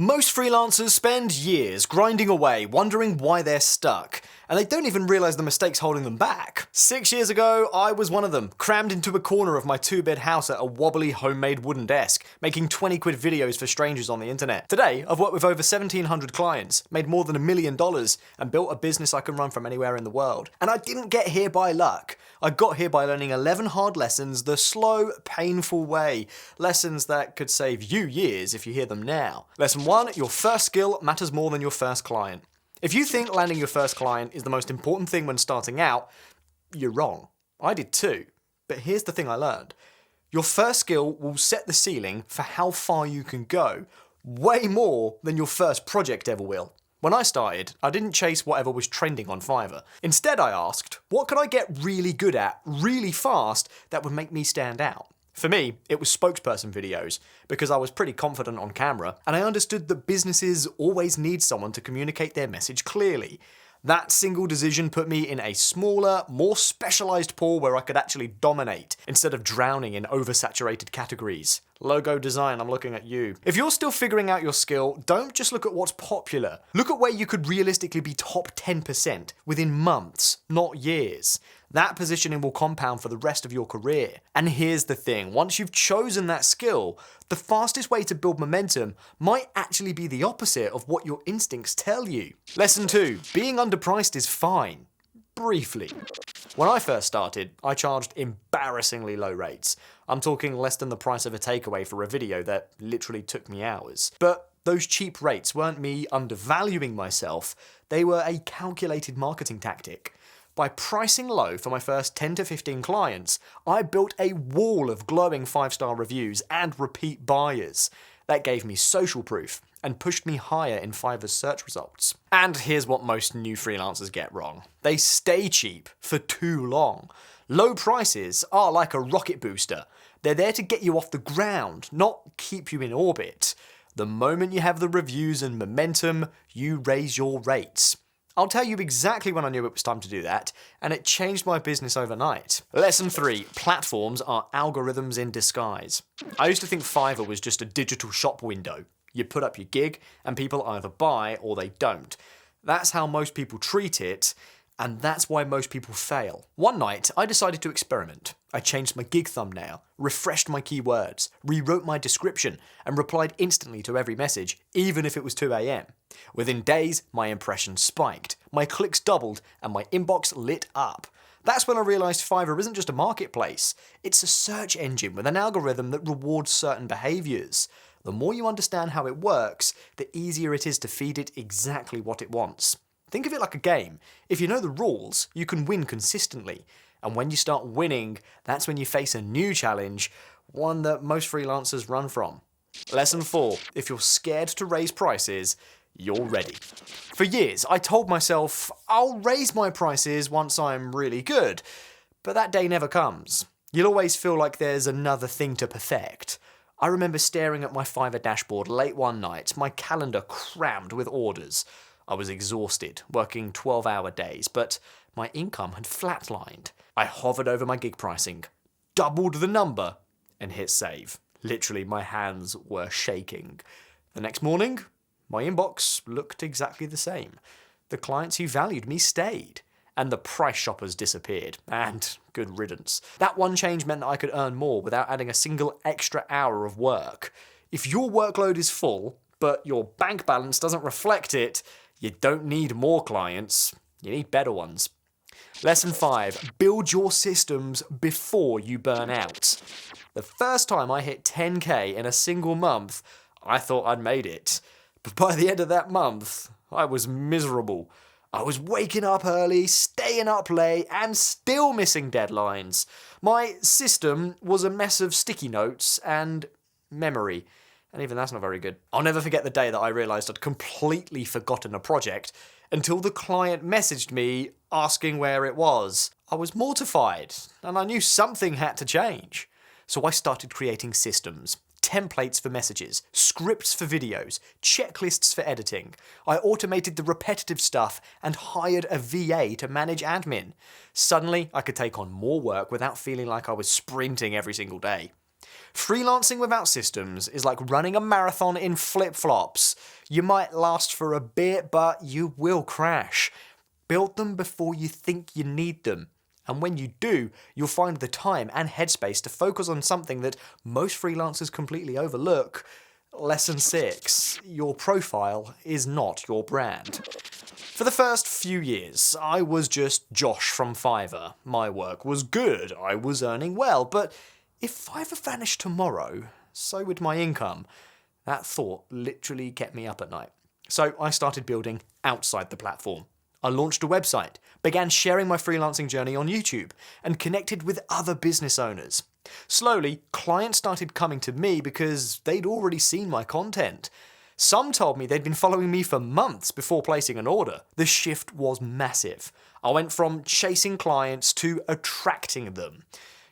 Most freelancers spend years grinding away, wondering why they're stuck, and they don't even realise the mistakes holding them back. 6 years ago, I was one of them, crammed into a corner of my 2-bed house at a wobbly homemade wooden desk, making 20 quid videos for strangers on the internet. Today, I've worked with over 1,700 clients, made more than $1 million, and built a business I can run from anywhere in the world. And I didn't get here by luck. I got here by learning 11 hard lessons the slow, painful way. Lessons that could save you years if you hear them now. Lesson 1, your first skill matters more than your first client. If you think landing your first client is the most important thing when starting out, you're wrong. I did too. But here's the thing I learned. Your first skill will set the ceiling for how far you can go, way more than your first project ever will. When I started, I didn't chase whatever was trending on Fiverr. Instead, I asked, what could I get really good at, really fast, that would make me stand out? For me, it was spokesperson videos, because I was pretty confident on camera, and I understood that businesses always need someone to communicate their message clearly. That single decision put me in a smaller, more specialised pool where I could actually dominate, instead of drowning in oversaturated categories. Logo design, I'm looking at you. If you're still figuring out your skill, don't just look at what's popular. Look at where you could realistically be top 10% within months, not years. That positioning will compound for the rest of your career. And here's the thing, once you've chosen that skill, the fastest way to build momentum might actually be the opposite of what your instincts tell you. Lesson 2, being underpriced is fine. Briefly. When I first started, I charged embarrassingly low rates. I'm talking less than the price of a takeaway for a video that literally took me hours. But those cheap rates weren't me undervaluing myself, they were a calculated marketing tactic. By pricing low for my first 10 to 15 clients, I built a wall of glowing 5-star reviews and repeat buyers. That gave me social proof and pushed me higher in Fiverr's search results. And here's what most new freelancers get wrong. They stay cheap for too long. Low prices are like a rocket booster. They're there to get you off the ground, not keep you in orbit. The moment you have the reviews and momentum, you raise your rates. I'll tell you exactly when I knew it was time to do that, and it changed my business overnight. Lesson 3, platforms are algorithms in disguise. I used to think Fiverr was just a digital shop window. You put up your gig, and people either buy or they don't. That's how most people treat it, and that's why most people fail. One night, I decided to experiment. I changed my gig thumbnail, refreshed my keywords, rewrote my description, and replied instantly to every message, even if it was 2 a.m. Within days, my impressions spiked, my clicks doubled, and my inbox lit up. That's when I realised Fiverr isn't just a marketplace, it's a search engine with an algorithm that rewards certain behaviours. The more you understand how it works, the easier it is to feed it exactly what it wants. Think of it like a game. If you know the rules, you can win consistently. And when you start winning, that's when you face a new challenge, one that most freelancers run from. Lesson 4, if you're scared to raise prices, you're ready. For years, I told myself, I'll raise my prices once I'm really good. But that day never comes. You'll always feel like there's another thing to perfect. I remember staring at my Fiverr dashboard late one night, my calendar crammed with orders. I was exhausted, working 12-hour days, but my income had flatlined. I hovered over my gig pricing, doubled the number, and hit save. Literally, my hands were shaking. The next morning, my inbox looked exactly the same. The clients who valued me stayed, and the price shoppers disappeared. And good riddance. That one change meant that I could earn more without adding a single extra hour of work. If your workload is full, but your bank balance doesn't reflect it, you don't need more clients, you need better ones. Lesson 5, build your systems before you burn out. The first time I hit 10k in a single month, I thought I'd made it. But by the end of that month, I was miserable. I was waking up early, staying up late, and still missing deadlines. My system was a mess of sticky notes and memory. And even that's not very good. I'll never forget the day that I realised I'd completely forgotten a project until the client messaged me asking where it was. I was mortified, and I knew something had to change. So I started creating systems, templates for messages, scripts for videos, checklists for editing. I automated the repetitive stuff and hired a VA to manage admin. Suddenly, I could take on more work without feeling like I was sprinting every single day. Freelancing without systems is like running a marathon in flip-flops. You might last for a bit, but you will crash. Build them before you think you need them. And when you do, you'll find the time and headspace to focus on something that most freelancers completely overlook. Lesson 6. Your profile is not your brand. For the first few years, I was just Josh from Fiverr. My work was good, I was earning well, but if Fiverr vanished tomorrow, so would my income. That thought literally kept me up at night. So I started building outside the platform. I launched a website, began sharing my freelancing journey on YouTube, and connected with other business owners. Slowly, clients started coming to me because they'd already seen my content. Some told me they'd been following me for months before placing an order. The shift was massive. I went from chasing clients to attracting them.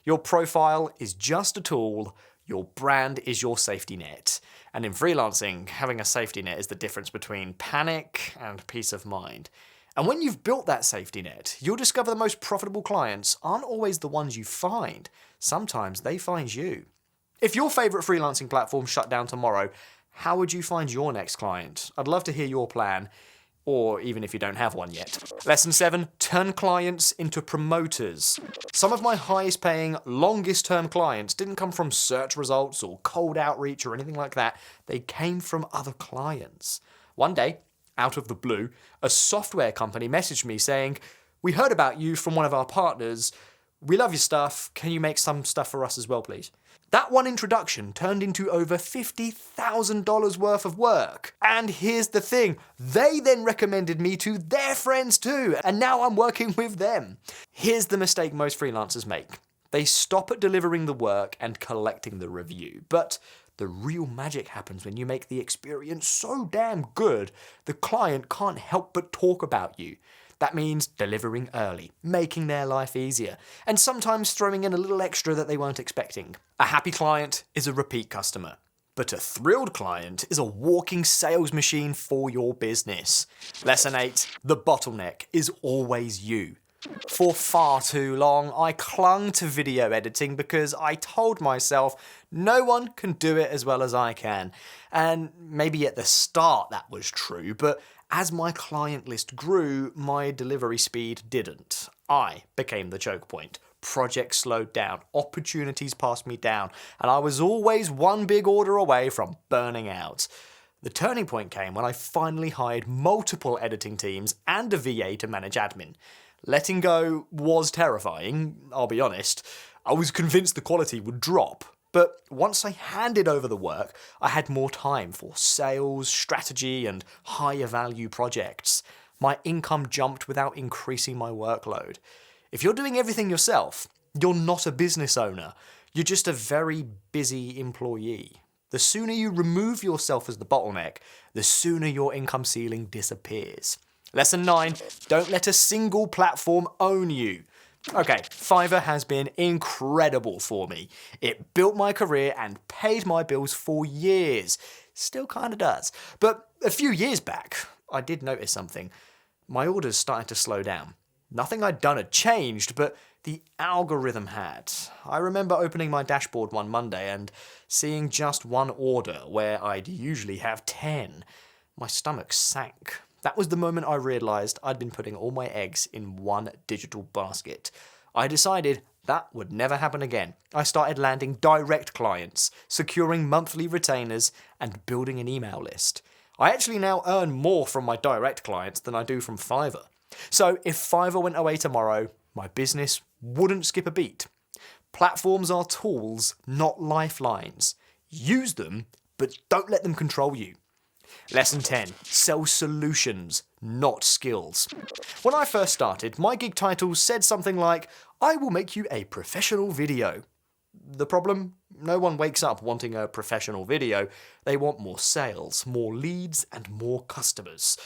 Your profile is just a tool. Your brand is your safety net. And in freelancing, having a safety net is the difference between panic and peace of mind. And when you've built that safety net, you'll discover the most profitable clients aren't always the ones you find. Sometimes they find you. If your favourite freelancing platform shut down tomorrow, how would you find your next client? I'd love to hear your plan, or even if you don't have one yet. Lesson 7, turn clients into promoters. Some of my highest paying, longest term clients didn't come from search results or cold outreach or anything like that. They came from other clients. One day, out of the blue, a software company messaged me saying, "We heard about you from one of our partners. We love your stuff. Can you make some stuff for us as well, please?" That one introduction turned into over $50,000 worth of work. And here's the thing, they then recommended me to their friends too, and now I'm working with them. Here's the mistake most freelancers make. They stop at delivering the work and collecting the review. But the real magic happens when you make the experience so damn good, the client can't help but talk about you. That means delivering early, making their life easier, and sometimes throwing in a little extra that they weren't expecting. A happy client is a repeat customer, but a thrilled client is a walking sales machine for your business. Lesson 8, the bottleneck is always you. For far too long, I clung to video editing because I told myself no one can do it as well as I can. And maybe at the start that was true, but as my client list grew, my delivery speed didn't. I became the choke point. Projects slowed down, opportunities passed me down, and I was always one big order away from burning out. The turning point came when I finally hired multiple editing teams and a VA to manage admin. Letting go was terrifying, I'll be honest. I was convinced the quality would drop. But once I handed over the work, I had more time for sales, strategy, and higher value projects. My income jumped without increasing my workload. If you're doing everything yourself, you're not a business owner. You're just a very busy employee. The sooner you remove yourself as the bottleneck, the sooner your income ceiling disappears. Lesson 9, don't let a single platform own you. Okay, Fiverr has been incredible for me. It built my career and paid my bills for years. Still kinda does. But a few years back, I did notice something. My orders started to slow down. Nothing I'd done had changed, but the algorithm had. I remember opening my dashboard one Monday and seeing just one order where I'd usually have 10. My stomach sank. That was the moment I realised I'd been putting all my eggs in one digital basket. I decided that would never happen again. I started landing direct clients, securing monthly retainers, and building an email list. I actually now earn more from my direct clients than I do from Fiverr. So if Fiverr went away tomorrow, my business wouldn't skip a beat. Platforms are tools, not lifelines. Use them, but don't let them control you. Lesson 10, sell solutions, not skills. When I first started, my gig title said something like, "I will make you a professional video." The problem? No one wakes up wanting a professional video. They want more sales, more leads, and more customers.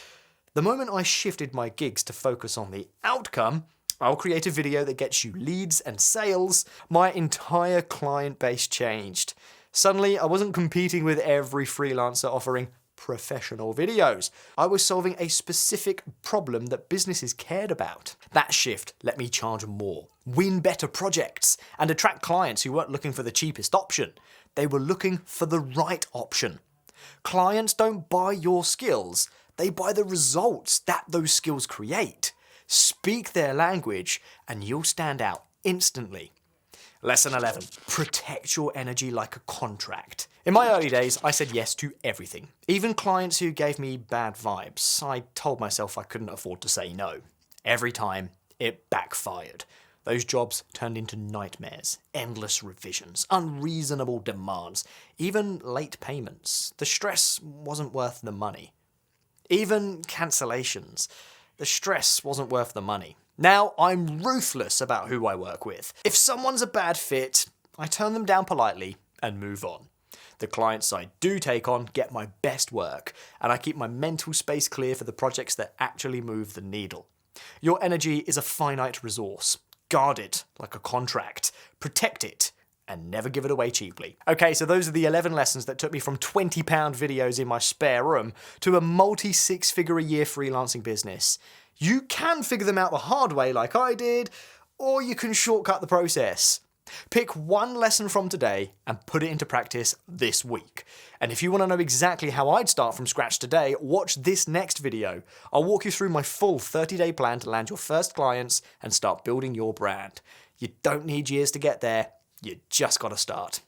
The moment I shifted my gigs to focus on the outcome, I'll create a video that gets you leads and sales, my entire client base changed. Suddenly, I wasn't competing with every freelancer offering professional videos. I was solving a specific problem that businesses cared about. That shift let me charge more, win better projects, and attract clients who weren't looking for the cheapest option. They were looking for the right option. Clients don't buy your skills, they buy the results that those skills create. Speak their language and you'll stand out instantly. Lesson 11. Protect your energy like a contract. In my early days, I said yes to everything. Even clients who gave me bad vibes. I told myself I couldn't afford to say no. Every time, it backfired. Those jobs turned into nightmares, endless revisions, unreasonable demands, even late payments. The stress wasn't worth the money. Even cancellations. The stress wasn't worth the money. Now, I'm ruthless about who I work with. If someone's a bad fit, I turn them down politely and move on. The clients I do take on get my best work, and I keep my mental space clear for the projects that actually move the needle. Your energy is a finite resource. Guard it like a contract. Protect it and never give it away cheaply. Okay, so those are the 11 lessons that took me from £20 videos in my spare room to a multi-six-figure-a-year freelancing business. You can figure them out the hard way like I did, or you can shortcut the process. Pick one lesson from today and put it into practice this week. And if you want to know exactly how I'd start from scratch today, watch this next video. I'll walk you through my full 30-day plan to land your first clients and start building your brand. You don't need years to get there, you just gotta start.